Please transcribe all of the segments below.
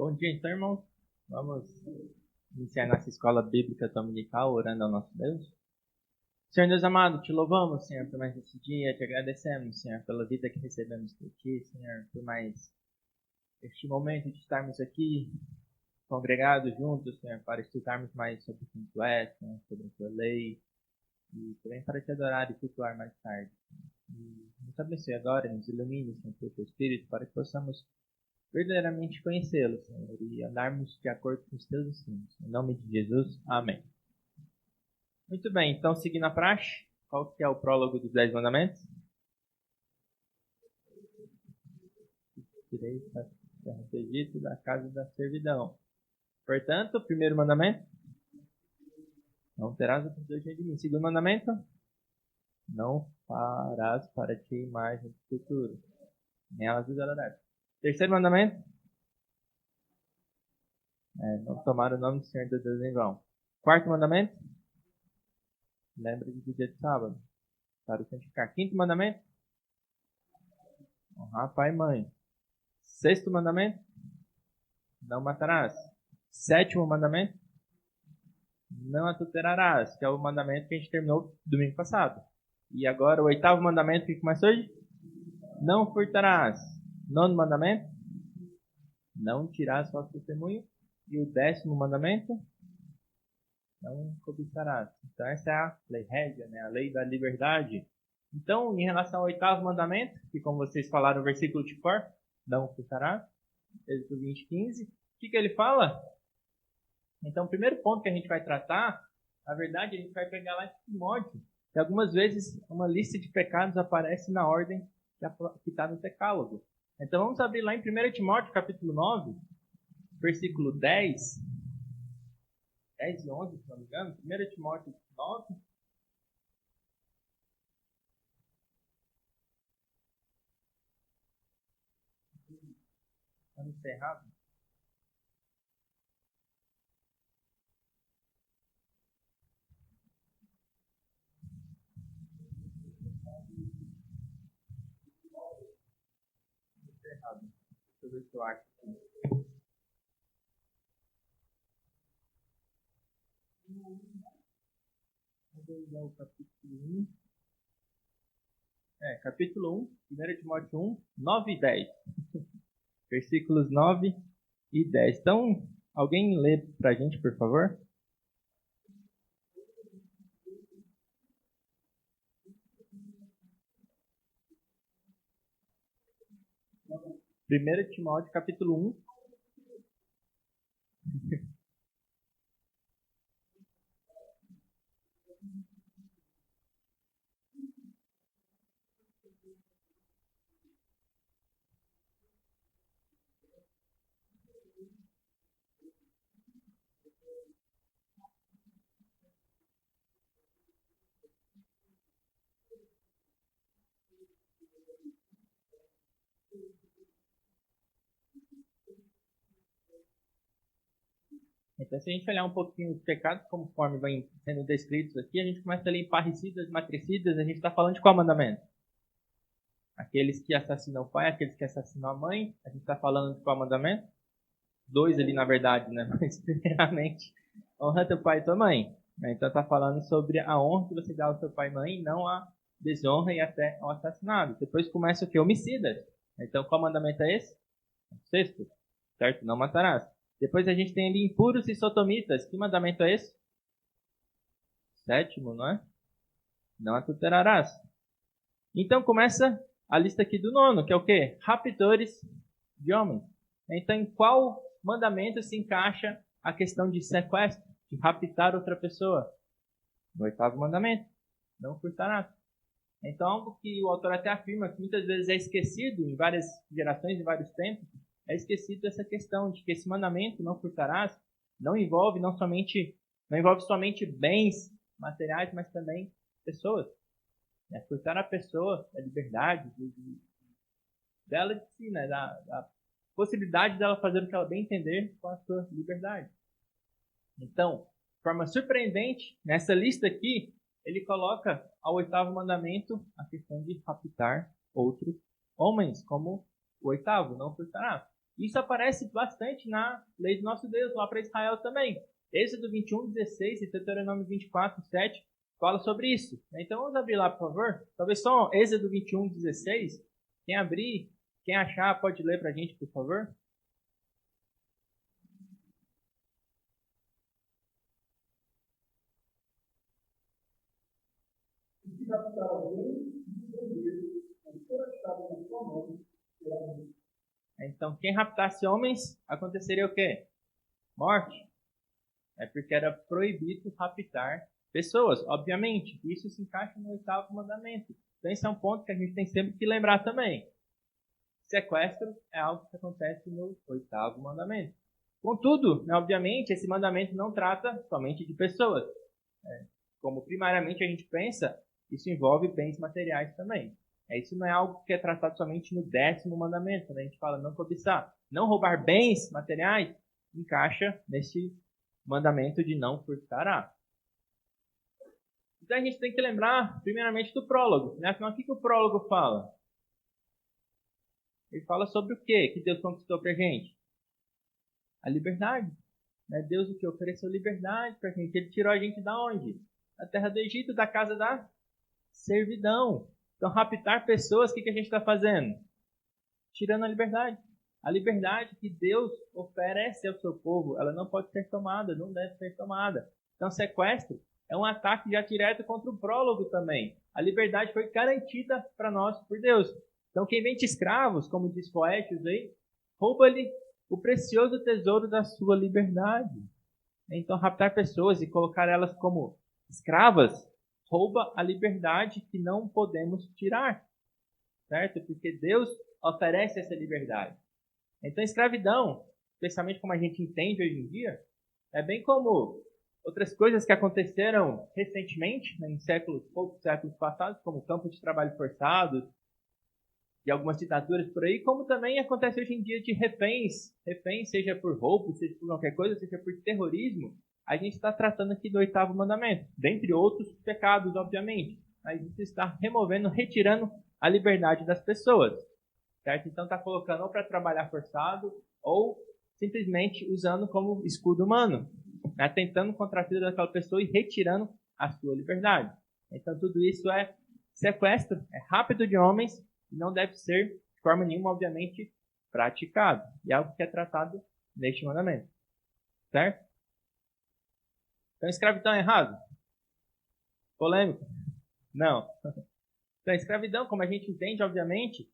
Bom dia, então, irmãos. Vamos iniciar nossa escola bíblica dominical, orando ao nosso Deus. Senhor Deus amado, te louvamos, Senhor, por mais esse dia. Te agradecemos, Senhor, pela vida que recebemos por ti, Senhor, por mais este momento de estarmos aqui congregados juntos, Senhor, para estudarmos mais sobre quem tu és, Senhor, sobre a tua lei, e também para te adorar e cultuar mais tarde. E nos abençoe agora, nos ilumine, Senhor, pelo teu Espírito, para que possamos verdadeiramente conhecê-lo, Senhor, e andarmos de acordo com os teus ensinos. Em nome de Jesus, amém. Muito bem, então, seguindo a praxe, qual que é o prólogo dos 10 mandamentos? Direito da terra do Egito, da casa da servidão. Portanto, o primeiro mandamento, não terás outros deuses diante de mim. Segundo mandamento, não farás para ti imagem de escultura, nem elas adorarás. Terceiro mandamento, não tomar o nome do Senhor teu Deus em vão. Quarto mandamento, lembra-te do dia de sábado, para o santificar. Quinto mandamento, honrar pai e mãe. Sexto mandamento, não matarás. Sétimo mandamento, não adulterarás, que é o mandamento que a gente terminou domingo passado. E agora o oitavo mandamento que começa hoje, não furtarás. Nono mandamento, não tirarás falso testemunho. E o 10º mandamento, não cobiçarás. Então essa é a lei régia, né? A lei da liberdade. Então, em relação ao oitavo mandamento, que como vocês falaram no versículo de cor, não furtarás, Êxodo 20:15, o que ele fala? Então, o primeiro ponto que a gente vai tratar, na verdade, a gente vai pegar lá em Timóteo, que algumas vezes uma lista de pecados aparece na ordem que está no decálogo. Então, vamos abrir lá em 1 Timóteo, capítulo 9, versículo 10 e 11, se não me engano. 1 Timóteo 9. Está encerrado. Errado. Deixa eu ver se eu acho aqui. Vou usar o capítulo 1. Capítulo 1, 1 Timóteo 1, 9 e 10. Versículos 9 e 10. Então, alguém lê pra gente, por favor? Primeiro Timóteo, capítulo 1. Então, se a gente olhar um pouquinho os pecados, conforme vem sendo descritos aqui, a gente começa a ler parricidas, matricidas, a gente está falando de qual mandamento? Aqueles que assassinam o pai, aqueles que assassinam a mãe, a gente está falando de qual mandamento? 2 ali, na verdade, né? Mas, primeiramente, honra teu pai e tua mãe. Então, está falando sobre a honra que você dá ao seu pai e mãe, não a desonra e até ao assassinato. Depois começa o que? Homicidas. Então, qual mandamento é esse? O 6º, certo? Não matarás. Depois a gente tem ali impuros e sodomitas. Que mandamento é esse? 7º, não é? Não adulterarás. Então começa a lista aqui do 9º, que é o quê? Raptores de homens. Então em qual mandamento se encaixa a questão de sequestro, de raptar outra pessoa? No 8º mandamento. Não furtarás. Então algo que o autor até afirma que muitas vezes é esquecido em várias gerações, em vários tempos, é esquecido essa questão de que esse mandamento, não furtarás, não envolve somente bens materiais, mas também pessoas. Furtar a pessoa da liberdade dela de si, né? Da possibilidade dela fazer o que ela bem entender com a sua liberdade. Então, de forma surpreendente, nessa lista aqui, ele coloca ao 8º mandamento a questão de raptar outros homens, como o 8º, não furtarás. Isso aparece bastante na lei do nosso Deus, lá para Israel também. Êxodo 21:16 e Deuteronômio 24:7 fala sobre isso. Então vamos abrir lá, por favor. Talvez só Êxodo 21:16. Quem abrir, quem achar, pode ler para a gente, por favor. Então, quem raptasse homens, aconteceria o quê? Morte. É porque era proibido raptar pessoas, obviamente. Isso se encaixa no 8º mandamento. Então, esse é um ponto que a gente tem sempre que lembrar também. Sequestro é algo que acontece no 8º mandamento. Contudo, né, obviamente, esse mandamento não trata somente de pessoas. Como primariamente a gente pensa, isso envolve bens materiais também. Isso não é algo que é tratado somente no 10º mandamento. Né? A gente fala não cobiçar. Não roubar bens materiais encaixa nesse mandamento de não furtará. Então a gente tem que lembrar, primeiramente, do prólogo. Né? Afinal, o que o prólogo fala? Ele fala sobre o quê que Deus conquistou para a gente? A liberdade. Né? Deus o que ofereceu liberdade para a gente. Ele tirou a gente da onde? Da terra do Egito, da casa da servidão. Então, raptar pessoas, o que a gente está fazendo? Tirando a liberdade. A liberdade que Deus oferece ao seu povo, ela não pode ser tomada, não deve ser tomada. Então, sequestro é um ataque já direto contra o prólogo também. A liberdade foi garantida para nós por Deus. Então, quem vende escravos, como diz Poétios aí, rouba-lhe o precioso tesouro da sua liberdade. Então, raptar pessoas e colocar elas como escravas rouba a liberdade que não podemos tirar, certo? Porque Deus oferece essa liberdade. Então, escravidão, especialmente como a gente entende hoje em dia, é bem como outras coisas que aconteceram recentemente, né, em poucos séculos passados, como campos de trabalho forçados e algumas ditaduras por aí, como também acontece hoje em dia de reféns, seja por roubo, seja por qualquer coisa, seja por terrorismo. A gente está tratando aqui do 8º mandamento, dentre outros pecados, obviamente. A gente está removendo, retirando a liberdade das pessoas, certo? Então está colocando ou para trabalhar forçado ou simplesmente usando como escudo humano, né? Tentando contra a vida daquela pessoa e retirando a sua liberdade. Então tudo isso é sequestro, é rápido de homens e não deve ser de forma nenhuma, obviamente, praticado. E é algo que é tratado neste mandamento, certo? Então, escravidão é errado? Polêmico? Não. Então, escravidão, como a gente entende, obviamente,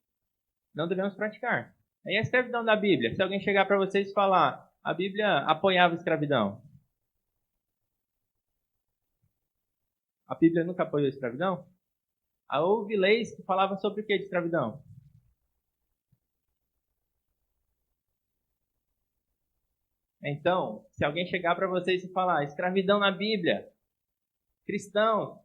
não devemos praticar. E a escravidão da Bíblia? Se alguém chegar para vocês e falar, a Bíblia apoiava a escravidão. A Bíblia nunca apoiou a escravidão? Houve leis que falavam sobre o que de escravidão? Então, se alguém chegar para vocês e falar, escravidão na Bíblia, cristãos,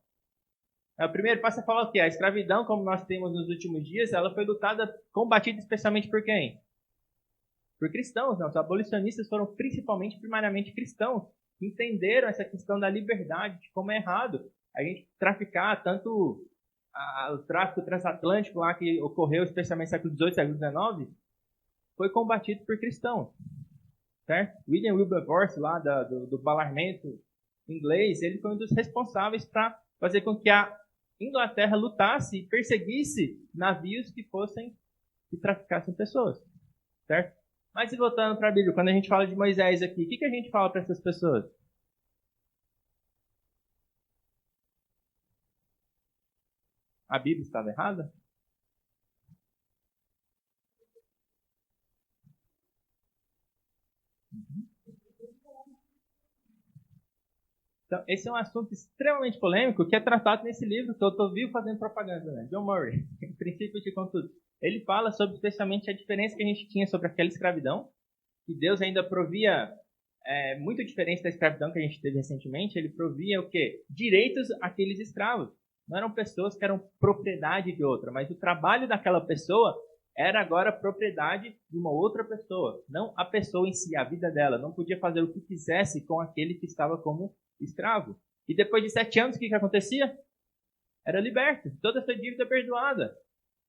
o primeiro passo é falar o quê? A escravidão, como nós temos nos últimos dias, ela foi lutada, combatida especialmente por quem? Por cristãos, não. Os abolicionistas foram principalmente, primariamente cristãos, que entenderam essa questão da liberdade, de como é errado a gente traficar, tanto o tráfico transatlântico lá que ocorreu especialmente no século XVIII, século XIX, foi combatido por cristãos. Certo? William Wilberforce, lá do parlamento inglês, ele foi um dos responsáveis para fazer com que a Inglaterra lutasse e perseguisse navios que traficassem pessoas. Certo? Mas e voltando para a Bíblia, quando a gente fala de Moisés aqui, o que a gente fala para essas pessoas? A Bíblia estava errada? Então, esse é um assunto extremamente polêmico que é tratado nesse livro que eu estou vivo fazendo propaganda, né? John Murray, Princípios de Contudo. Ele fala sobre especialmente a diferença que a gente tinha sobre aquela escravidão, que Deus ainda provia muito diferente da escravidão que a gente teve recentemente. Ele provia o quê? Direitos àqueles escravos. Não eram pessoas que eram propriedade de outra, mas o trabalho daquela pessoa era agora propriedade de uma outra pessoa, não a pessoa em si, a vida dela. Não podia fazer o que quisesse com aquele que estava como escravo. E depois de 7 anos, o que acontecia? Era liberto, toda essa dívida perdoada.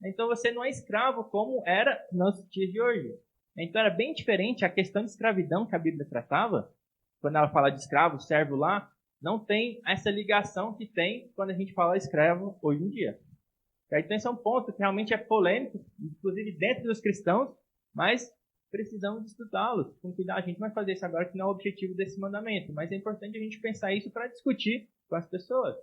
Então você não é escravo como era nos dias de hoje. Então era bem diferente a questão de escravidão que a Bíblia tratava. Quando ela fala de escravo, servo lá, não tem essa ligação que tem quando a gente fala escravo hoje em dia. Então esse é um ponto que realmente é polêmico, inclusive dentro dos cristãos, mas precisamos estudá-los com cuidado. A gente vai fazer isso agora, que não é o objetivo desse mandamento, mas é importante a gente pensar isso para discutir com as pessoas.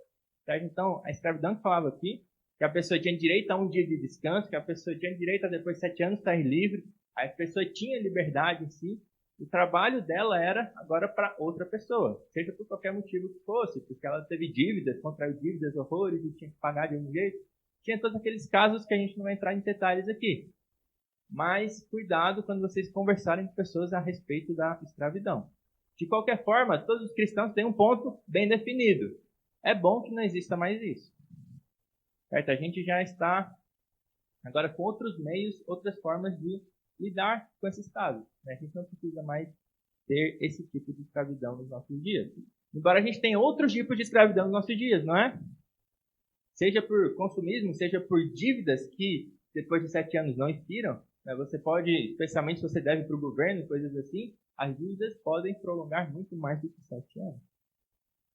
Certo? Então, a escravidão que falava aqui, que a pessoa tinha direito a um dia de descanso, que a pessoa tinha direito a depois de 7 anos estar livre, a pessoa tinha liberdade em si, o trabalho dela era agora para outra pessoa, seja por qualquer motivo que fosse, porque ela teve dívidas, contraiu dívidas, horrores e tinha que pagar de algum jeito. Tinha todos aqueles casos que a gente não vai entrar em detalhes aqui. Mas cuidado quando vocês conversarem com pessoas a respeito da escravidão. De qualquer forma, todos os cristãos têm um ponto bem definido. É bom que não exista mais isso. Certo? A gente já está agora com outros meios, outras formas de lidar com esses casos. A gente não precisa mais ter esse tipo de escravidão nos nossos dias. Embora a gente tenha outros tipos de escravidão nos nossos dias, não é? Seja por consumismo, seja por dívidas que depois de 7 anos não expiram. Né? Você pode, especialmente se você deve para o governo, coisas assim, as dívidas podem prolongar muito mais do que 7 anos.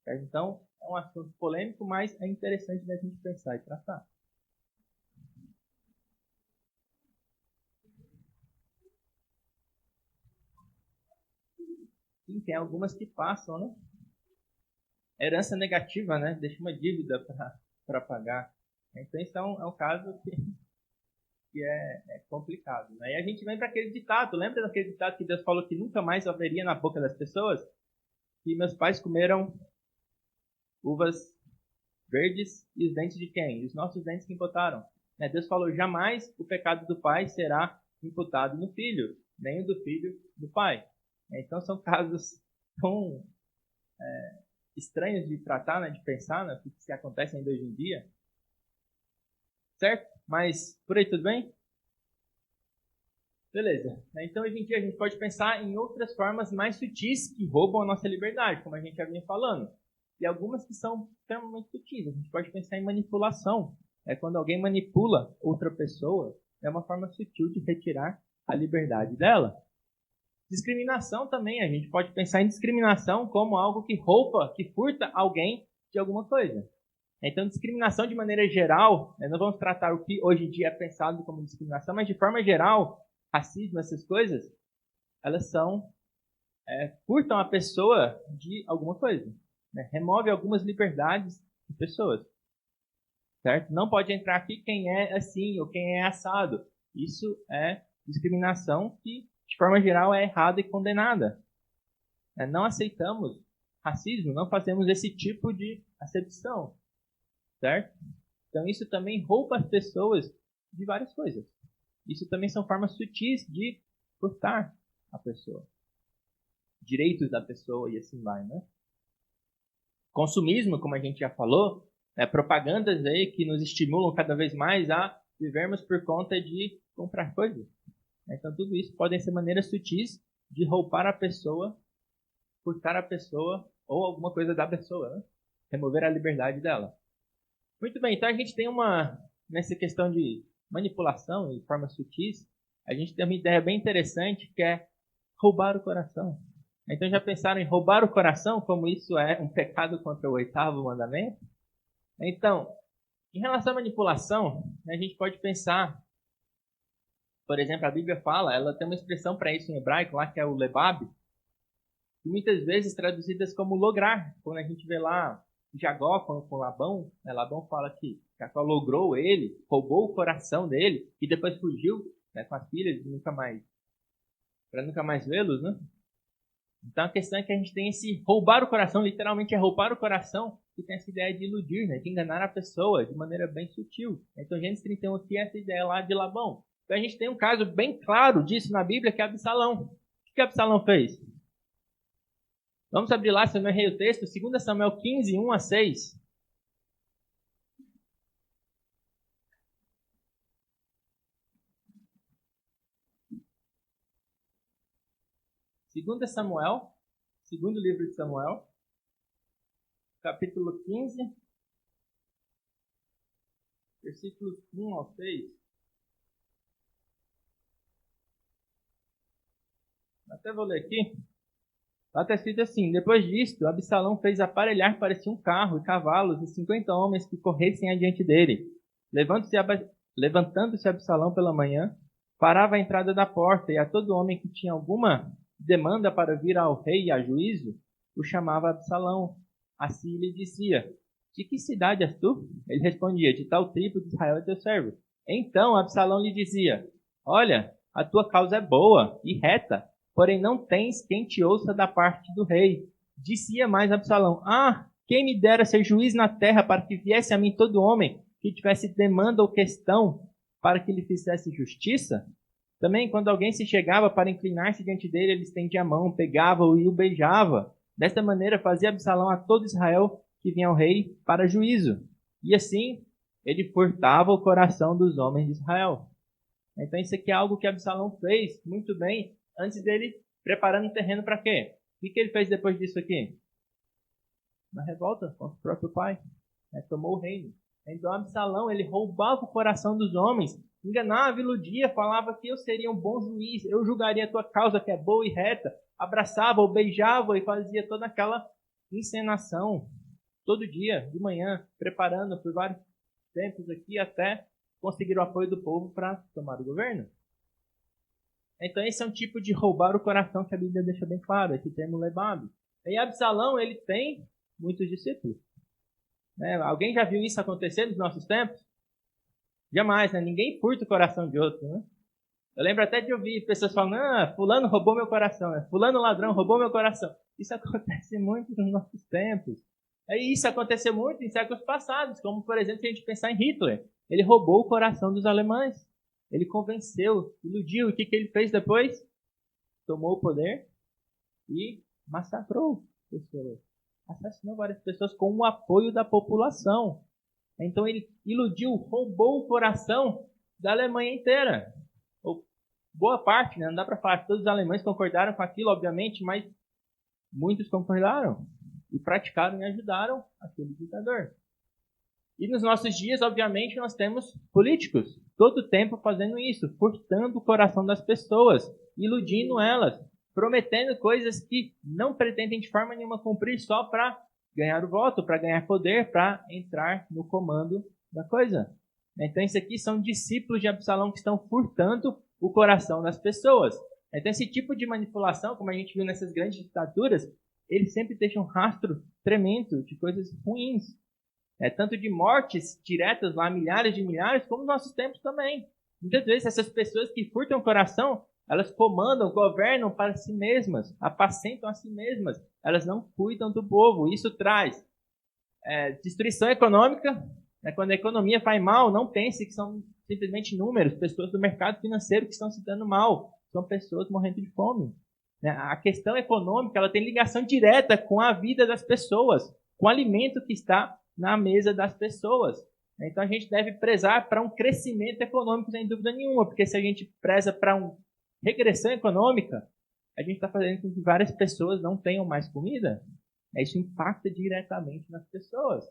Certo? Então, é um assunto polêmico, mas é interessante da gente pensar e tratar. Sim, tem algumas que passam, né? Herança negativa, né? Deixa uma dívida para pagar. Então, isso é um caso que é complicado. Né? E a gente vem para aquele ditado. Lembra daquele ditado que Deus falou que nunca mais haveria na boca das pessoas? Que meus pais comeram uvas verdes e os dentes de quem? Os nossos dentes que botaram. Né? Deus falou, jamais o pecado do pai será imputado no filho, nem o do filho do pai. Então, são casos tão estranhos de tratar, né, de pensar, né, que se acontecem ainda hoje em dia. Certo? Mas, por aí tudo bem? Beleza. Então, hoje em dia, a gente pode pensar em outras formas mais sutis que roubam a nossa liberdade, como a gente já vinha falando. E algumas que são extremamente sutis. A gente pode pensar em manipulação. É quando alguém manipula outra pessoa, é uma forma sutil de retirar a liberdade dela. Discriminação também. A gente pode pensar em discriminação como algo que rouba, que furta alguém de alguma coisa. Então, discriminação de maneira geral, não vamos tratar o que hoje em dia é pensado como discriminação, mas de forma geral, racismo, essas coisas, elas furtam a pessoa de alguma coisa. Né? Remove algumas liberdades de pessoas. Certo? Não pode entrar aqui quem é assim ou quem é assado. Isso é discriminação que, de forma geral, é errada e condenada. Não aceitamos racismo, não fazemos esse tipo de acepção. Certo? Então isso também rouba as pessoas de várias coisas. Isso também são formas sutis de furtar a pessoa. Direitos da pessoa e assim vai, né? Consumismo, como a gente já falou, propagandas aí que nos estimulam cada vez mais a vivermos por conta de comprar coisas. Então tudo isso podem ser maneiras sutis de roubar a pessoa, furtar a pessoa ou alguma coisa da pessoa, né? Remover a liberdade dela. Muito bem, então a gente tem nessa questão de manipulação e formas sutis, a gente tem uma ideia bem interessante que é roubar o coração. Então já pensaram em roubar o coração, como isso é um pecado contra o 8º mandamento? Então, em relação à manipulação, a gente pode pensar, por exemplo, a Bíblia fala, ela tem uma expressão para isso em hebraico, lá que é o lebab, e muitas vezes traduzidas como lograr. Quando a gente vê lá Jacó com Labão, né, Labão fala que Jacó logrou ele, roubou o coração dele e depois fugiu, né, com as filhas para nunca mais vê-los, né? Então a questão é que a gente tem esse roubar o coração, literalmente é roubar o coração, e tem essa ideia de iludir, né, de enganar a pessoa de maneira bem sutil. Então Gênesis 31 aqui é essa ideia lá de Labão. Então a gente tem um caso bem claro disso na Bíblia, que é Absalão. O que Absalão fez? Vamos abrir lá, se eu não errei o texto, 2 Samuel 15, 1 a 6. 2 Samuel, segundo livro de Samuel, capítulo 15, versículos 1 ao 6. Até vou ler aqui. Lá está escrito assim: depois disto, Absalão fez aparelhar para si um carro e cavalos e 50 homens que corressem adiante dele. Levantando-se Absalão pela manhã, parava à entrada da porta, e a todo homem que tinha alguma demanda para vir ao rei a juízo, o chamava Absalão. Assim lhe dizia: de que cidade és tu? Ele respondia: de tal tribo de Israel é teu servo. Então Absalão lhe dizia: olha, a tua causa é boa e reta, porém não tens quem te ouça da parte do rei. Dizia mais Absalão: quem me dera ser juiz na terra, para que viesse a mim todo homem que tivesse demanda ou questão, para que lhe fizesse justiça? Também, quando alguém se chegava para inclinar-se diante dele, ele estendia a mão, pegava-o e o beijava. Desta maneira fazia Absalão a todo Israel que vinha ao rei para juízo. E assim, ele furtava o coração dos homens de Israel. Então isso aqui é algo que Absalão fez muito bem, antes dele preparando o terreno para quê? O que ele fez depois disso aqui? Uma revolta contra o próprio pai. Tomou o reino. Então Absalão, ele roubava o coração dos homens, enganava, iludia, falava que eu seria um bom juiz, eu julgaria a tua causa que é boa e reta, abraçava ou beijava e fazia toda aquela encenação, todo dia, de manhã, preparando por vários tempos aqui, até conseguir o apoio do povo para tomar o governo. Então esse é um tipo de roubar o coração que a Bíblia deixa bem claro, esse termo levado. E Absalão, ele tem muitos discípulos. Alguém já viu isso acontecer nos nossos tempos? Jamais, né? Ninguém furta o coração de outro, né? Eu lembro até de ouvir pessoas falando: fulano roubou meu coração, fulano ladrão roubou meu coração. Isso acontece muito nos nossos tempos. E isso aconteceu muito em séculos passados, como, por exemplo, se a gente pensar em Hitler. Ele roubou o coração dos alemães. Ele convenceu, iludiu. E o que ele fez depois? Tomou o poder e massacrou pessoas. Assassinou várias pessoas com o apoio da população. Então ele iludiu, roubou o coração da Alemanha inteira. Ou boa parte, né? Não dá para falar que todos os alemães concordaram com aquilo, obviamente, mas muitos concordaram e praticaram e ajudaram aquele ditador. E nos nossos dias, obviamente, nós temos políticos todo o tempo fazendo isso, furtando o coração das pessoas, iludindo elas, prometendo coisas que não pretendem de forma nenhuma cumprir só para ganhar o voto, para ganhar poder, para entrar no comando da coisa. Então, isso aqui são discípulos de Absalão que estão furtando o coração das pessoas. Então, esse tipo de manipulação, como a gente viu nessas grandes ditaduras, ele sempre deixa um rastro tremendo de coisas ruins. Tanto de mortes diretas lá, milhares de milhares, como nos nossos tempos também. Muitas vezes, essas pessoas que furtam o coração, elas comandam, governam para si mesmas, apacentam a si mesmas. Elas não cuidam do povo. Isso traz destruição econômica. Quando a economia vai mal, não pense que são simplesmente números, pessoas do mercado financeiro que estão se dando mal. São pessoas morrendo de fome. A questão econômica, ela tem ligação direta com a vida das pessoas, com o alimento que está na mesa das pessoas. Então a gente deve prezar para um crescimento econômico, sem dúvida nenhuma, porque se a gente preza para uma regressão econômica, a gente está fazendo com que várias pessoas não tenham mais comida. Isso impacta diretamente nas pessoas.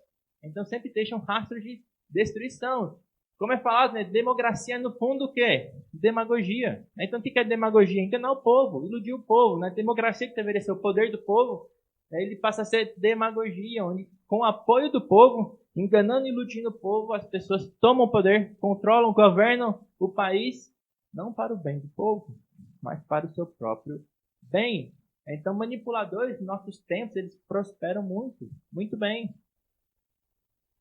Então sempre deixa um rastro de destruição. Como é falado, democracia é no fundo o quê? Demagogia. Então o que é demagogia? Enganar o povo, iludir o povo. Democracia, que deveria ser o poder do povo, ele passa a ser demagogia, onde com o apoio do povo, enganando e iludindo o povo, as pessoas tomam o poder, controlam, governam o país, não para o bem do povo, mas para o seu próprio bem. Então, manipuladores, nos nossos tempos, eles prosperam muito, muito bem.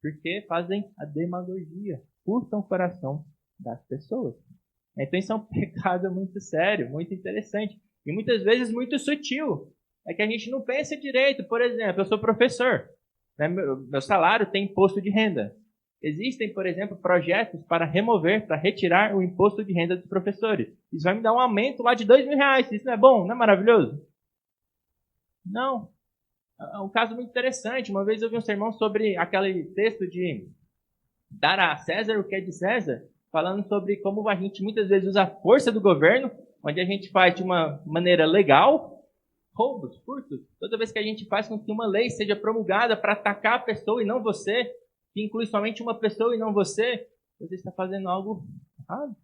Porque fazem a demagogia, furtam o coração das pessoas. Então, isso é um pecado muito sério, muito interessante. E muitas vezes muito sutil. É que a gente não pensa direito. Por exemplo, eu sou professor. Meu salário tem imposto de renda. Existem, por exemplo, projetos para remover, para retirar o imposto de renda dos professores. Isso vai me dar um aumento lá de R$2.000. Isso não é bom? Não é maravilhoso? Não. É um caso muito interessante. Uma vez eu vi um sermão sobre aquele texto de dar a César o que é de César, falando sobre como a gente muitas vezes usa a força do governo, onde a gente faz de uma maneira legal, roubos, furtos. Toda vez que a gente faz com que uma lei seja promulgada para atacar a pessoa e não você, que inclui somente uma pessoa e não você, você está fazendo algo errado.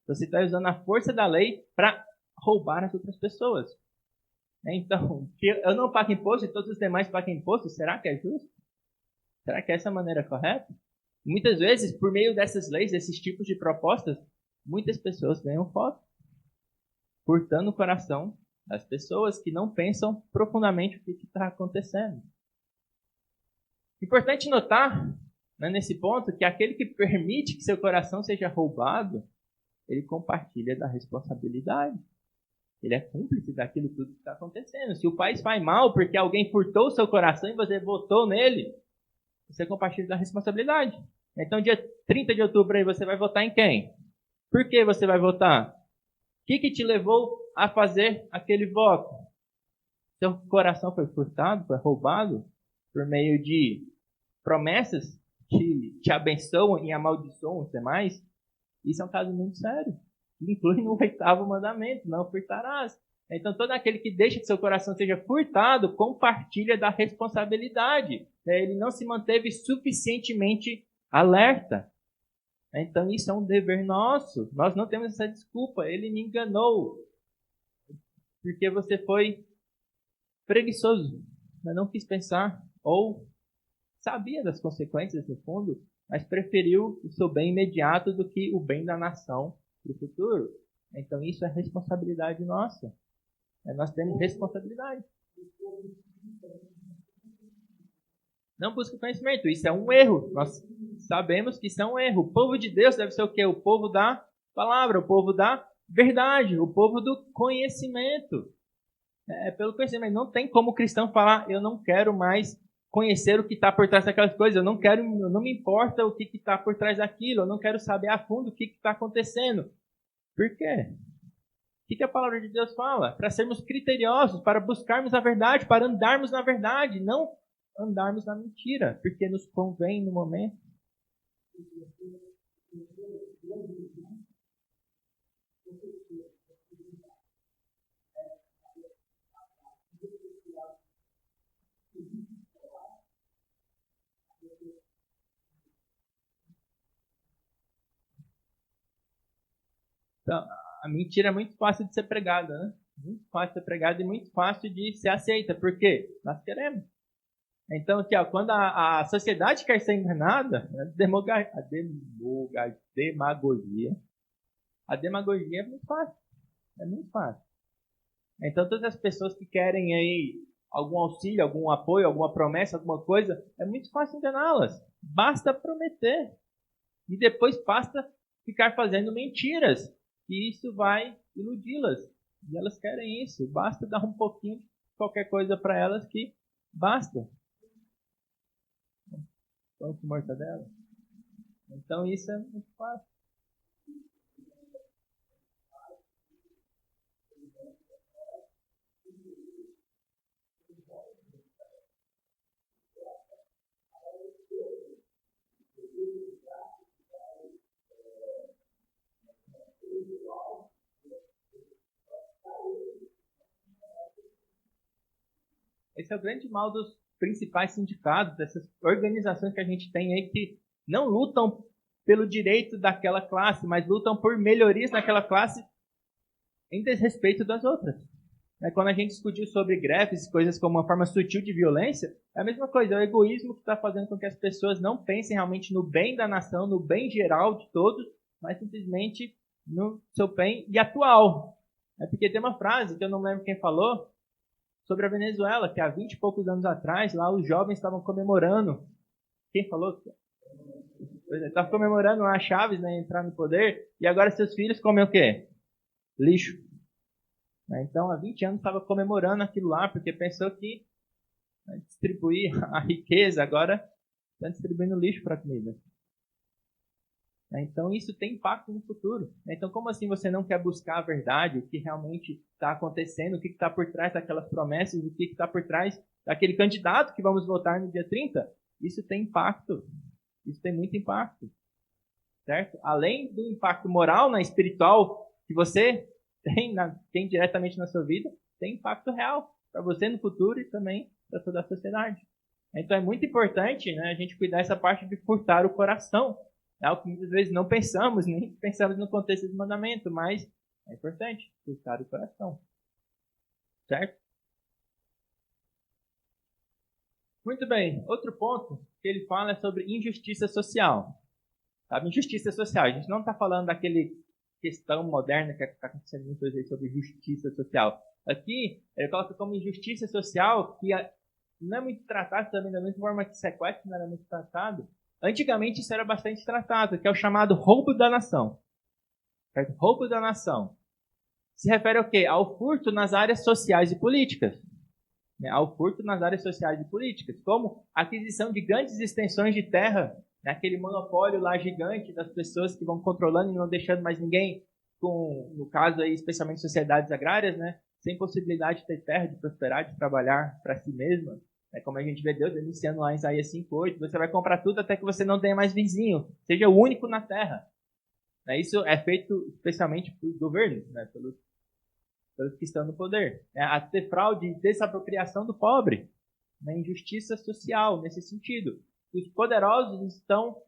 Você está usando a força da lei para roubar as outras pessoas. Então, que eu não pago imposto e todos os demais pagam imposto, será que é justo? Será que essa é a maneira correta? Muitas vezes, por meio dessas leis, desses tipos de propostas, muitas pessoas ganham foto, furtando o coração das pessoas que não pensam profundamente o que está acontecendo. Importante notar, né, nesse ponto, que aquele que permite que seu coração seja roubado, ele compartilha da responsabilidade. Ele é cúmplice daquilo tudo que está acontecendo. Se o país vai mal porque alguém furtou o seu coração e você votou nele, você compartilha da responsabilidade. Então, dia 30 de outubro, aí você vai votar em quem? Por que você vai votar? O que te levou a fazer aquele voto? Seu coração foi furtado, foi roubado por meio de promessas que te abençoam e amaldiçoam os demais? Isso é um caso muito sério. Inclui no 8º mandamento, não furtarás. Então, todo aquele que deixa que seu coração seja furtado, compartilha da responsabilidade. Ele não se manteve suficientemente alerta. Então, isso é um dever nosso. Nós não temos essa desculpa. Ele me enganou. Porque você foi preguiçoso. Mas não quis pensar. Ou sabia das consequências, no fundo, mas preferiu o seu bem imediato do que o bem da nação para o futuro. Então, isso é responsabilidade nossa. Nós temos responsabilidade. Não busca conhecimento. Isso é um erro. Nós sabemos que isso é um erro. O povo de Deus deve ser o quê? O povo da palavra, o povo da verdade, o povo do conhecimento. Pelo conhecimento. Não tem como o cristão falar, eu não quero mais conhecer o que está por trás daquelas coisas, eu não me importa o que está por trás daquilo, eu não quero saber a fundo o que está acontecendo. Por quê? O que a palavra de Deus fala? Para sermos criteriosos, para buscarmos a verdade, para andarmos na verdade, não andarmos na mentira, porque nos convém no momento. Então, a mentira é muito fácil de ser pregada, né? Muito fácil de ser pregada e muito fácil de ser aceita. Por quê? Nós queremos. Então, aqui, quando a sociedade quer ser enganada, a demagogia é muito fácil. É muito fácil. Então, todas as pessoas que querem aí algum auxílio, algum apoio, alguma promessa, alguma coisa, é muito fácil enganá-las. Basta prometer. E depois basta ficar fazendo mentiras. E isso vai iludi-las. E elas querem isso. Basta dar um pouquinho de qualquer coisa para elas que basta. Pão com mortadela. Então isso é muito fácil. Esse é o grande mal dos principais sindicatos, dessas organizações que a gente tem aí que não lutam pelo direito daquela classe, mas lutam por melhorias naquela classe em desrespeito das outras. Quando a gente discutiu sobre greves, coisas como uma forma sutil de violência, é a mesma coisa, é o egoísmo que está fazendo com que as pessoas não pensem realmente no bem da nação, no bem geral de todos, mas simplesmente no seu bem e atual. Porque tem uma frase que eu não lembro quem falou, sobre a Venezuela, que há 20 e poucos anos atrás, lá os jovens estavam comemorando. Quem falou? Estavam comemorando a Chávez, né, entrar no poder, e agora seus filhos comem o quê? Lixo. Então, há 20 anos estava comemorando aquilo lá, porque pensou que distribuir a riqueza, agora está distribuindo lixo para a comida. Então, isso tem impacto no futuro. Então, como assim você não quer buscar a verdade, o que realmente está acontecendo, o que está por trás daquelas promessas, o que está por trás daquele candidato que vamos votar no dia 30? Isso tem impacto. Isso tem muito impacto. Certo? Além do impacto moral, espiritual, que você tem diretamente na sua vida, tem impacto real para você no futuro e também para toda a sociedade. Então, é muito importante, né, a gente cuidar dessa parte de furtar o coração. É algo que muitas vezes não pensamos, nem pensamos no contexto do mandamento, mas É importante buscar o coração. Certo? Muito bem. Outro ponto que ele fala é sobre injustiça social. Sabe? Injustiça social. A gente não está falando daquele questão moderna que está acontecendo muitas vezes sobre justiça social. Aqui, ele coloca como injustiça social que não é muito tratado também da mesma forma que sequestro não era muito tratado. Antigamente isso era bastante tratado, que é o chamado roubo da nação. Certo? Roubo da nação. Se refere ao quê? Ao furto nas áreas sociais e políticas. Ao furto nas áreas sociais e políticas, como a aquisição de grandes extensões de terra, aquele monopólio lá gigante das pessoas que vão controlando e não deixando mais ninguém, no caso aí, especialmente sociedades agrárias, né, sem possibilidade de ter terra, de prosperar, de trabalhar para si mesma. Como a gente vê Deus iniciando lá em Isaías 5:8, você vai comprar tudo até que você não tenha mais vizinho, seja o único na terra. Isso é feito especialmente por governos, pelos que estão no poder. A ter fraude e desapropriação do pobre. Injustiça social, nesse sentido. Os poderosos estão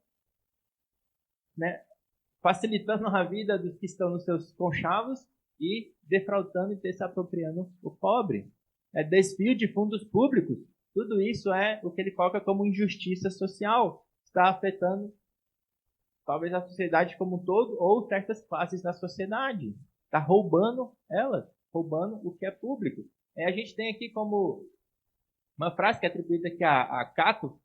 facilitando a vida dos que estão nos seus conchavos e defraudando e desapropriando o pobre. Desvio de fundos públicos. Tudo isso é o que ele coloca como injustiça social. Está afetando talvez a sociedade como um todo ou certas classes da sociedade. Está roubando elas. Roubando o que é público. A gente tem aqui como uma frase que é atribuída aqui a Cato,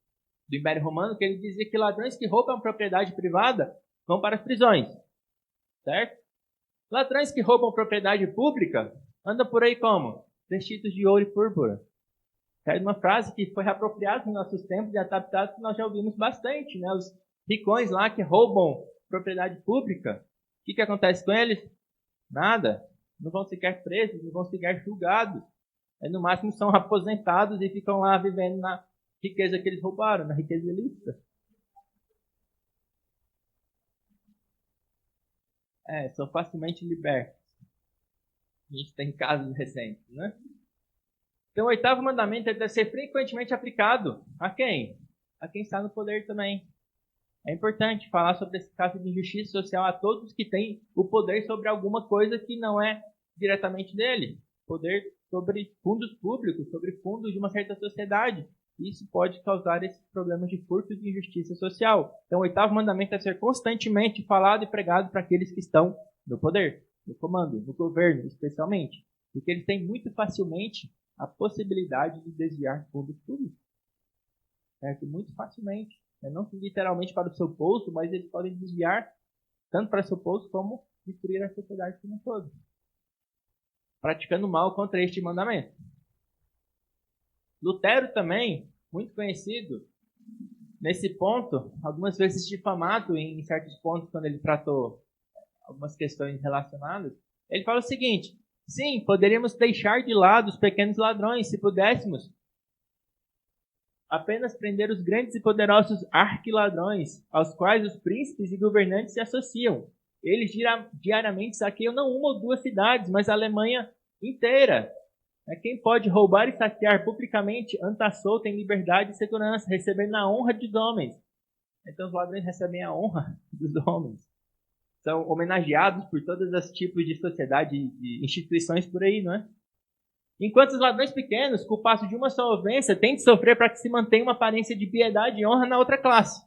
do Império Romano, que ele dizia que ladrões que roubam propriedade privada vão para as prisões. Certo? Ladrões que roubam propriedade pública andam por aí como? Vestidos de ouro e púrpura. É uma frase que foi reapropriada nos nossos tempos e adaptada que nós já ouvimos bastante. Os ricões lá que roubam propriedade pública, o que acontece com eles? Nada. Não vão sequer presos, não vão sequer julgados. No máximo são aposentados e ficam lá vivendo na riqueza que eles roubaram, na riqueza ilícita. São facilmente libertos. A gente tem casos recentes, né? Então, o 8º mandamento deve ser frequentemente aplicado a quem? A quem está no poder também. É importante falar sobre esse caso de injustiça social a todos que têm o poder sobre alguma coisa que não é diretamente dele. Poder sobre fundos públicos, sobre fundos de uma certa sociedade. Isso pode causar esses problemas de furto e de injustiça social. Então, o 8º mandamento deve ser constantemente falado e pregado para aqueles que estão no poder, no comando, no governo, especialmente. Porque eles têm muito facilmente a possibilidade de desviar fundos públicos. Certo? Muito facilmente. Não literalmente para o seu bolso, mas eles podem desviar tanto para o seu bolso como destruir a sociedade como um todo. Praticando mal contra este mandamento. Lutero também, muito conhecido nesse ponto, algumas vezes difamado em certos pontos quando ele tratou algumas questões relacionadas, ele fala o seguinte: sim, poderíamos deixar de lado os pequenos ladrões se pudéssemos apenas prender os grandes e poderosos arquiladrões, aos quais os príncipes e governantes se associam. Eles diariamente saqueiam não uma ou duas cidades, mas a Alemanha inteira. Quem pode roubar e saquear publicamente anda solto em liberdade e segurança, recebendo a honra dos homens. Então os ladrões recebem a honra dos homens. São homenageados por todos os tipos de sociedade e de instituições por aí, não é? Enquanto os ladrões pequenos, culpados de uma só ofensa, têm de sofrer para que se mantenha uma aparência de piedade e honra na outra classe.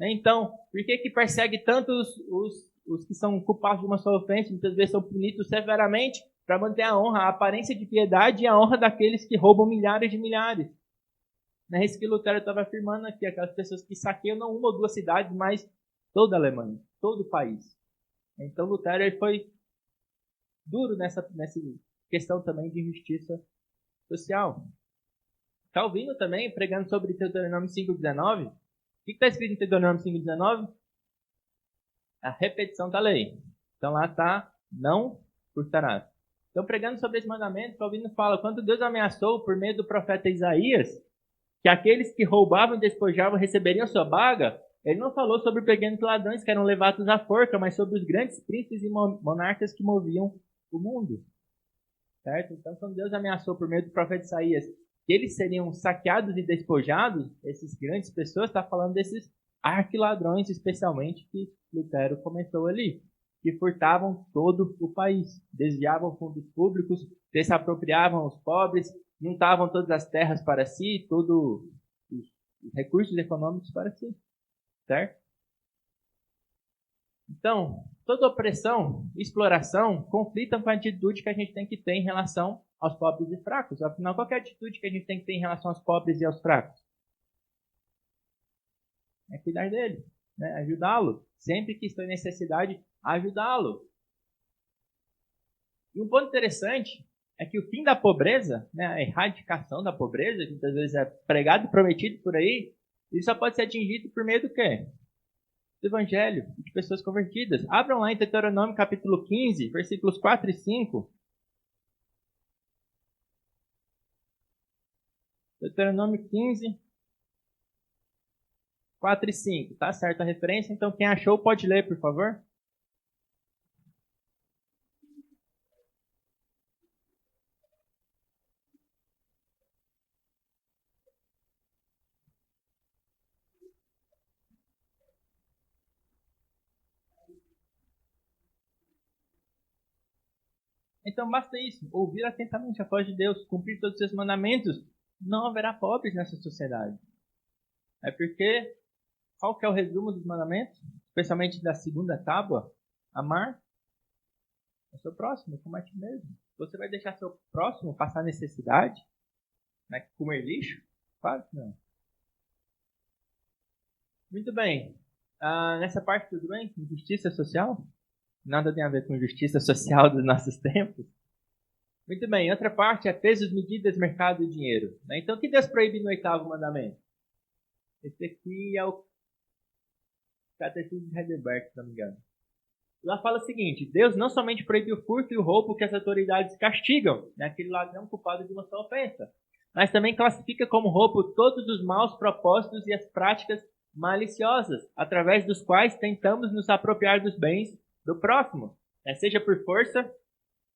Então, por que persegue tanto os que são culpados de uma só ofensa? Muitas vezes são punidos severamente para manter a honra, a aparência de piedade e a honra daqueles que roubam milhares de milhares. É isso que Lutero estava afirmando aqui, aquelas pessoas que saqueiam não uma ou duas cidades, mas toda a Alemanha, todo o país. Então Lutero ele foi duro nessa questão também de injustiça social. Calvino também, pregando sobre Deuteronômio 5,19. O que está escrito em Deuteronômio 5,19? A repetição da lei. Então lá está, não furtarás. Então, pregando sobre esse mandamento, Calvino fala: quando Deus ameaçou por meio do profeta Isaías que aqueles que roubavam e despojavam receberiam sua paga, ele não falou sobre pequenos ladrões que eram levados à forca, mas sobre os grandes príncipes e monarcas que moviam o mundo. Certo? Então, quando Deus ameaçou por meio do profeta Isaías que eles seriam saqueados e despojados, essas grandes pessoas, está falando desses arquiladrões, especialmente, que Lutero comentou ali. que furtavam todo o país, desviavam fundos públicos, desapropriavam os pobres, juntavam todas as terras para si, todos os recursos econômicos para si, certo? Então, toda opressão, exploração, conflita com a atitude que a gente tem que ter em relação aos pobres e fracos. Afinal, qual é a atitude que a gente tem que ter em relação aos pobres e aos fracos? É cuidar dele, né? Ajudá-lo. Sempre que estou em necessidade, ajudá-lo. E um ponto interessante é que o fim da pobreza, né, a erradicação da pobreza, que muitas vezes é pregado e prometido por aí, isso só pode ser atingido por meio do quê? Do Evangelho, de pessoas convertidas. Abram lá em Deuteronômio capítulo 15, versículos 4 e 5. Deuteronômio 15, 4 e 5. Tá certo a referência? Então quem achou pode ler, por favor. Então basta isso, ouvir atentamente a voz de Deus, cumprir todos os seus mandamentos, não haverá pobres nessa sociedade. É porque, qual que é o resumo dos mandamentos? Especialmente da segunda tábua, amar o seu próximo como a ti mesmo. Você vai deixar seu próximo passar necessidade? Né? Comer lixo? Claro que não. Muito bem. Nessa parte tudo bem? Justiça social? Nada tem a ver com justiça social dos nossos tempos. Muito bem, outra parte é pesos, medidas, mercado e dinheiro. Né? Então, o que Deus proíbe no 8º mandamento? Esse aqui é o Catecismo de Heidelberg, se não me engano. Lá fala o seguinte: Deus não somente proíbe o furto e o roubo que as autoridades castigam, né? Aquele ladrão culpado de uma só ofensa, mas também classifica como roubo todos os maus propósitos e as práticas maliciosas, através dos quais tentamos nos apropriar dos bens do próximo, né? Seja por força,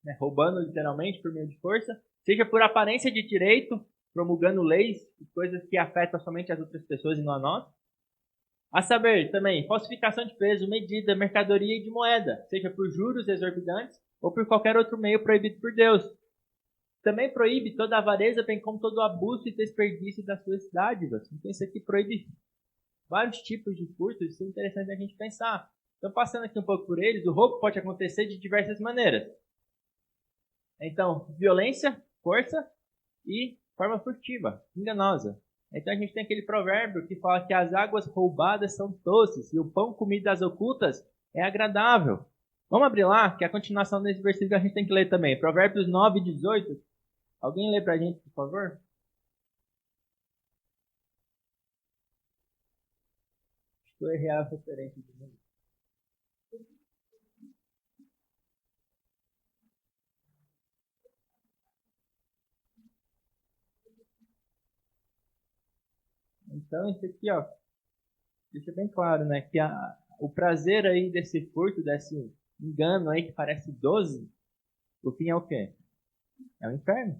né? Roubando literalmente por meio de força, seja por aparência de direito, promulgando leis e coisas que afetam somente as outras pessoas e não a nós. A saber, também, falsificação de peso, medida, mercadoria e de moeda, seja por juros exorbitantes ou por qualquer outro meio proibido por Deus. Também proíbe toda avareza, bem como todo abuso e desperdício das suas dádivas. Então, isso aqui proíbe vários tipos de furtos, isso é interessante a gente pensar. Então, passando aqui um pouco por eles, o roubo pode acontecer de diversas maneiras. Então, violência, força e forma furtiva, enganosa. Então a gente tem aquele provérbio que fala que as águas roubadas são doces e o pão comido às ocultas é agradável. Vamos abrir lá, que é a continuação desse versículo que a gente tem que ler também. Provérbios 9 e 18. Alguém lê pra gente, por favor? Acho que eu errei a referência de novo. Então isso aqui, ó, deixa bem claro, né? Que o prazer aí desse furto, desse engano aí que parece 12, o fim é o quê? É o inferno.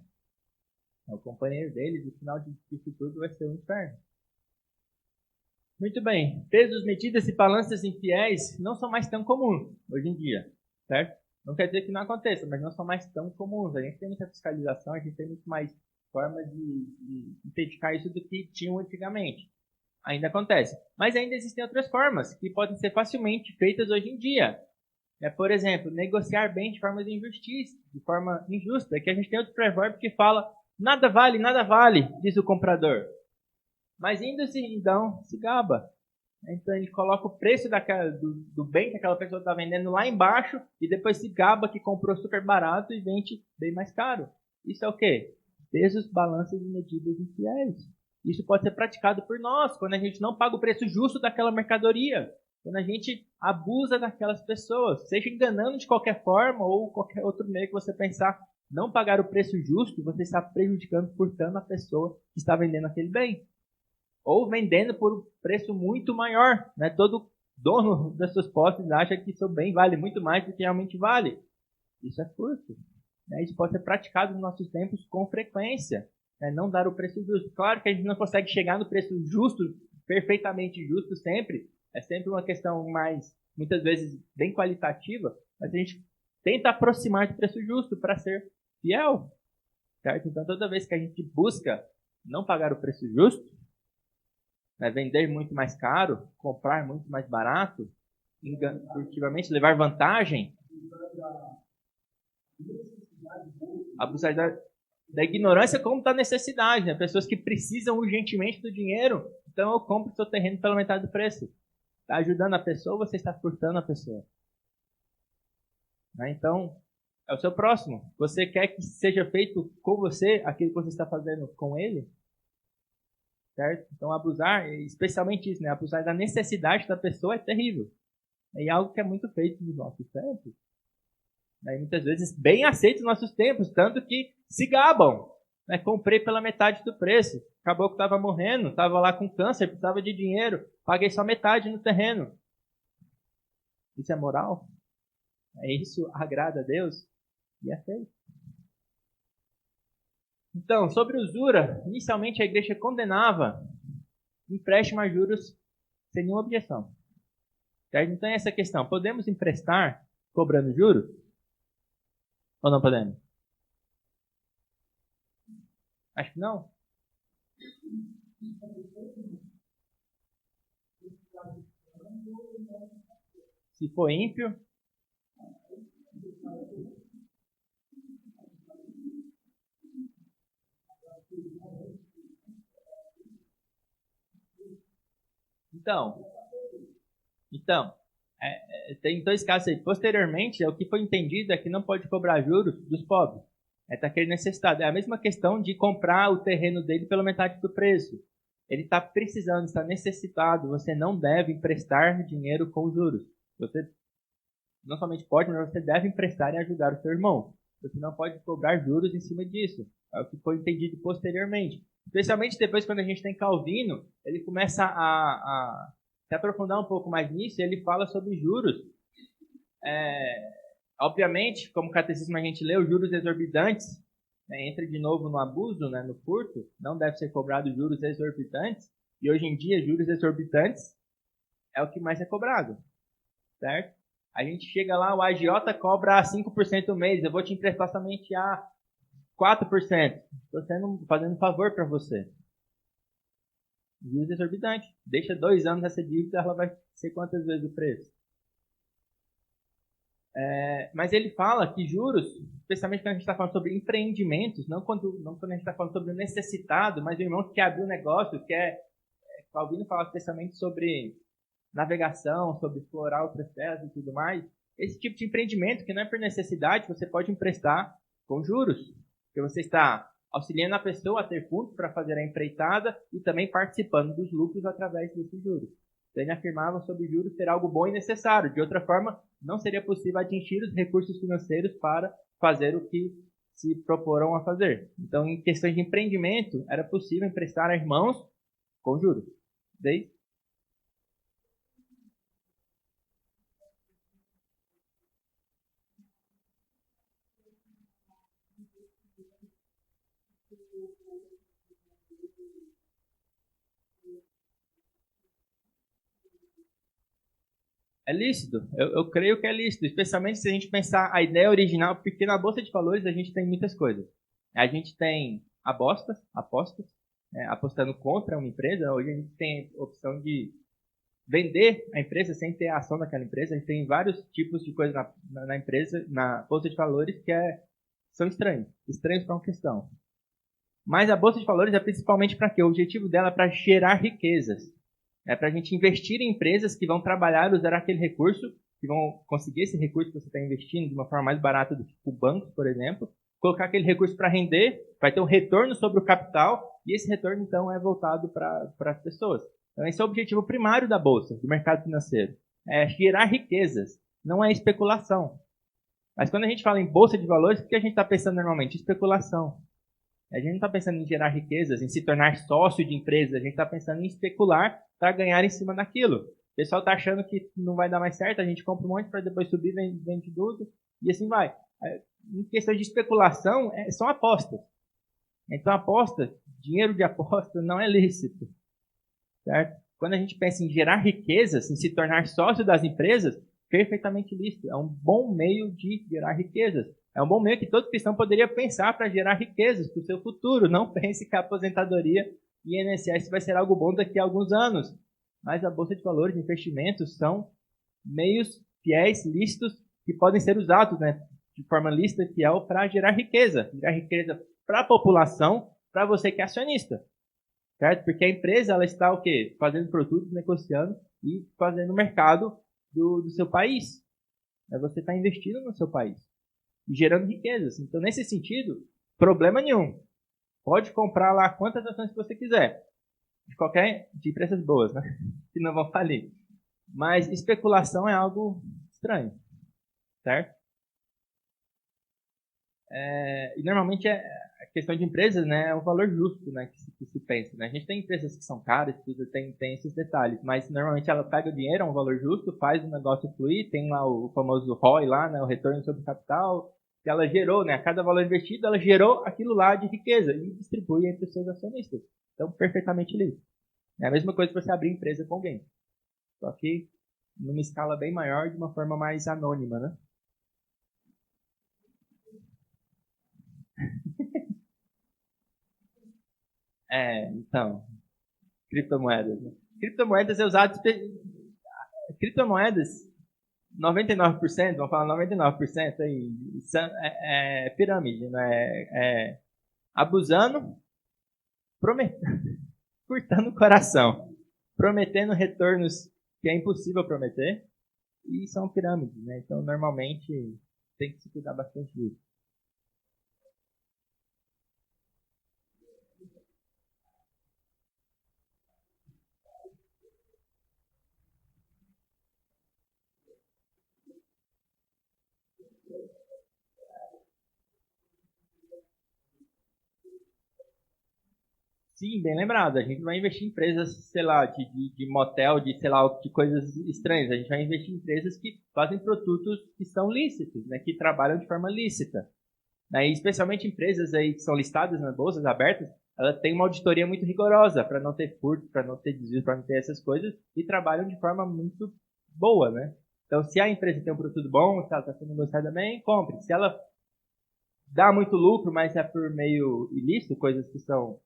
É o companheiro deles, o final disso tudo vai ser o inferno. Muito bem. Pesos, medidas e balanças infiéis não são mais tão comuns hoje em dia, certo? Não quer dizer que não aconteça, mas não são mais tão comuns. A gente tem muita fiscalização, a gente tem muito mais formas de identificar isso do que tinham antigamente. Ainda acontece. Mas ainda existem outras formas que podem ser facilmente feitas hoje em dia. Por exemplo, negociar bem de forma de forma injusta. Aqui a gente tem outro provérbio que fala: nada vale, diz o comprador. Mas ainda assim, então, se gaba. Então ele coloca o preço do bem que aquela pessoa está vendendo lá embaixo e depois se gaba que comprou super barato e vende bem mais caro. Isso é o quê? Pesos, balanças e medidas infiéis. Isso pode ser praticado por nós, quando a gente não paga o preço justo daquela mercadoria. Quando a gente abusa daquelas pessoas, seja enganando de qualquer forma ou qualquer outro meio que você pensar, não pagar o preço justo, você está prejudicando, furtando a pessoa que está vendendo aquele bem. Ou vendendo por um preço muito maior. Né? Todo dono das suas posses acha que seu bem vale muito mais do que realmente vale. Isso é furto. Né? Isso pode ser praticado nos nossos tempos com frequência. Né? Não dar o preço justo. Claro que a gente não consegue chegar no preço justo, perfeitamente justo sempre. É sempre uma questão mais muitas vezes bem qualitativa, mas a gente tenta aproximar do preço justo para ser fiel, certo? Então, toda vez que a gente busca não pagar o preço justo, né, vender muito mais caro, comprar muito mais barato, furtivamente levar vantagem, abusar da ignorância como da necessidade, né? Pessoas que precisam urgentemente do dinheiro, então eu compro o seu terreno pela metade do preço. Está ajudando a pessoa ou você está furtando a pessoa? Né? Então, é o seu próximo. Você quer que seja feito com você aquilo que você está fazendo com ele? Certo? Então, abusar, especialmente isso, né? Abusar da necessidade da pessoa é terrível. É algo que é muito feito nos nossos tempos. Né? Muitas vezes bem aceito nos nossos tempos, tanto que se gabam. Né? Comprei pela metade do preço. Acabou que estava morrendo, estava lá com câncer, precisava de dinheiro. Paguei só metade no terreno. Isso é moral? Isso agrada a Deus? E é feito. Então, sobre usura, inicialmente a igreja condenava empréstimo a juros sem nenhuma objeção. Certo? Então, essa questão, podemos emprestar cobrando juros? Ou não podemos? Acho que não. Se for ímpio, então tem dois casos aí. Posteriormente, o que foi entendido é que não pode cobrar juros dos pobres. Está querendo necessitado. É a mesma questão de comprar o terreno dele pela metade do preço. Ele está precisando, está necessitado. Você não deve emprestar dinheiro com juros. Você não somente pode, mas você deve emprestar e ajudar o seu irmão. Você não pode cobrar juros em cima disso. É o que foi entendido posteriormente. Especialmente depois, quando a gente tem Calvino, ele começa a se aprofundar um pouco mais nisso, e ele fala sobre juros. Obviamente, como catecismo a gente lê, os juros exorbitantes, né, entra de novo no abuso, né, no furto, não deve ser cobrado juros exorbitantes, e hoje em dia, juros exorbitantes é o que mais é cobrado, certo? A gente chega lá, o agiota cobra 5% o mês, eu vou te emprestar somente a 4%. Estou fazendo um favor para você. Juros exorbitantes. Deixa 2 anos essa dívida, ela vai ser quantas vezes o preço? Mas ele fala que juros, especialmente quando a gente está falando sobre empreendimentos, não quando a gente está falando sobre o necessitado, mas o irmão que quer abrir um negócio, Calvino fala especialmente sobre navegação, sobre explorar outras terras e tudo mais. Esse tipo de empreendimento, que não é por necessidade, você pode emprestar com juros, porque você está auxiliando a pessoa a ter fundos para fazer a empreitada e também participando dos lucros através desses juros. Ele afirmava sobre juros ser algo bom e necessário. De outra forma, não seria possível atingir os recursos financeiros para fazer o que se proporam a fazer. Então, em questões de empreendimento, era possível emprestar a irmãos com juros. Daí, é lícito, eu creio que é lícito, especialmente se a gente pensar a ideia original, porque na Bolsa de Valores a gente tem muitas coisas. A gente tem apostas, apostando contra uma empresa. Hoje a gente tem a opção de vender a empresa sem ter a ação daquela empresa. A gente tem vários tipos de coisas na empresa, na Bolsa de Valores, que são estranhos para uma questão. Mas a Bolsa de Valores é principalmente para quê? O objetivo dela é para gerar riquezas. É para a gente investir em empresas que vão trabalhar, usar aquele recurso, que vão conseguir esse recurso que você está investindo de uma forma mais barata do que o banco, por exemplo, colocar aquele recurso para render, vai ter um retorno sobre o capital, e esse retorno, então, é voltado para as pessoas. Então, esse é o objetivo primário da Bolsa, do mercado financeiro. É gerar riquezas, não é especulação. Mas quando a gente fala em Bolsa de Valores, o que a gente está pensando normalmente? Especulação. A gente não está pensando em gerar riquezas, em se tornar sócio de empresas, a gente está pensando em especular para ganhar em cima daquilo. O pessoal está achando que não vai dar mais certo, a gente compra um monte para depois subir, vende tudo, e assim vai. Em questão de especulação, são apostas. Então, aposta, dinheiro de aposta não é lícito. Certo? quando a gente pensa em gerar riquezas, em se tornar sócio das empresas, perfeitamente lícito. É um bom meio de gerar riquezas. É um bom meio que todo cristão poderia pensar para gerar riquezas para o seu futuro. Não pense que a aposentadoria e INSS vai ser algo bom daqui a alguns anos. Mas a Bolsa de Valores de investimentos são meios fiéis, lícitos, que podem ser usados, né, de forma lícita e fiel para gerar riqueza. Gerar riqueza para a população, para você que é acionista. Certo? Porque a empresa ela está o quê? Fazendo produtos, negociando e fazendo o mercado do seu país. Você está investindo no seu país e gerando riquezas. Então, nesse sentido, problema nenhum. Pode comprar lá quantas ações que você quiser. De empresas boas, né? Que não vão falir. Mas especulação é algo estranho. Certo? E normalmente a questão de empresas, né, é o valor justo, né, que se pensa. Né? A gente tem empresas que são caras, tudo tem esses detalhes, mas normalmente ela pega o dinheiro, é um valor justo, faz o negócio fluir, tem lá o famoso ROI, lá, né, o retorno sobre o capital, que ela gerou, né, a cada valor investido, ela gerou aquilo lá de riqueza e distribui entre os seus acionistas. Então, perfeitamente livre. É a mesma coisa que você abrir empresa com alguém, só que numa escala bem maior, de uma forma mais anônima, né? Então, criptomoedas. Né? Criptomoedas é usado... Criptomoedas, 99%, vamos falar 99% aí, é pirâmide, né? Abusando, prometendo, furtando o coração, prometendo retornos que é impossível prometer, e são pirâmides, né? Então, normalmente, tem que se cuidar bastante disso. Sim, bem lembrado. A gente vai investir em empresas, sei lá, de motel, de, sei lá, de coisas estranhas. A gente vai investir em empresas que fazem produtos que são lícitos, né, que trabalham de forma lícita. Né, e especialmente empresas aí que são listadas nas bolsas abertas, ela tem uma auditoria muito rigorosa para não ter furto, para não ter desvio, para não ter essas coisas, e trabalham de forma muito boa, né? Então, se a empresa tem um produto bom, se ela está sendo negociada bem, compre. Se ela dá muito lucro, mas é por meio ilícito, coisas que são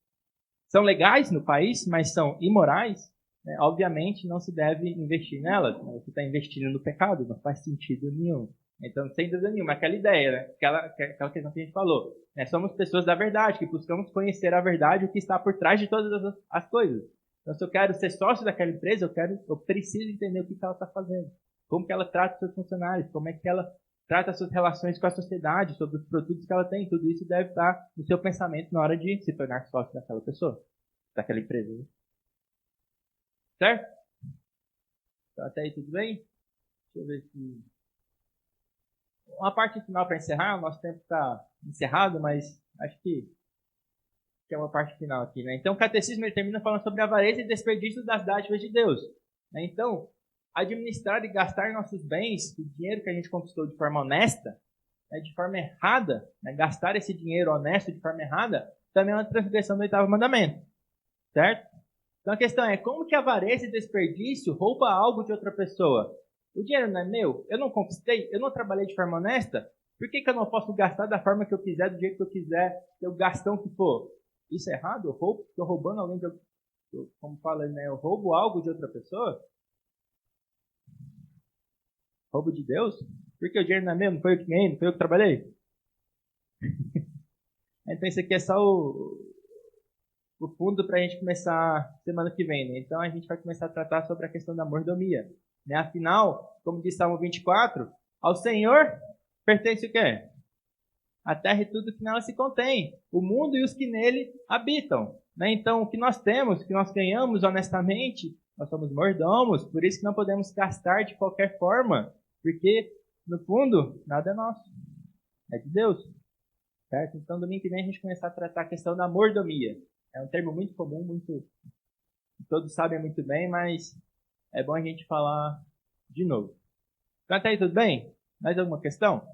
legais no país, mas são imorais, né, obviamente não se deve investir nelas. Né? Você está investindo no pecado, não faz sentido nenhum. Então, sem dúvida nenhuma, aquela ideia, né? aquela questão que a gente falou. Né? Somos pessoas da verdade, que buscamos conhecer a verdade, o que está por trás de todas as coisas. Então, se eu quero ser sócio daquela empresa, eu preciso entender o que ela está fazendo. Como que ela trata os seus funcionários, como é que ela trata as suas relações com a sociedade, sobre os produtos que ela tem. Tudo isso deve estar no seu pensamento na hora de se tornar sócio daquela pessoa, daquela empresa. Né? Certo? Então, até aí tudo bem? Deixa eu ver se... Uma parte final para encerrar. O nosso tempo está encerrado, mas acho que é uma parte final aqui. Né? Então, o catecismo ele termina falando sobre a avareza e desperdício das dádivas de Deus. Né? Então, administrar e gastar nossos bens, o dinheiro que a gente conquistou de forma honesta, né, de forma errada, né, gastar esse dinheiro honesto de forma errada, também é uma transgressão do 8º mandamento. Certo? Então a questão é, como que a avareza e desperdício rouba algo de outra pessoa? O dinheiro não é meu? Eu não conquistei? Eu não trabalhei de forma honesta? Por que eu não posso gastar da forma que eu quiser, do jeito que eu quiser, eu gastão que for? Isso é errado? Eu roubo? Estou roubando alguém como fala, né? Eu roubo algo de outra pessoa? Roubo de Deus? Porque o dinheiro não é meu? Não foi eu que ganhei? Não foi eu que trabalhei? Então isso aqui é só o fundo para a gente começar semana que vem. Né? Então a gente vai começar a tratar sobre a questão da mordomia. Né? Afinal, como diz Salmo 24, ao Senhor pertence o quê? A terra e tudo que nela se contém, o mundo e os que nele habitam. Né? Então o que nós temos, o que nós ganhamos honestamente, nós somos mordomos, por isso que não podemos gastar de qualquer forma, porque no fundo nada é nosso, é de Deus. Certo? Então domingo que vem a gente começar a tratar a questão da mordomia. É um termo muito comum, todos sabem muito bem, mas é bom a gente falar de novo. Então, até aí tudo bem? Mais alguma questão?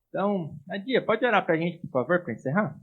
Então, Nadia, pode orar para a gente, por favor, para encerrar?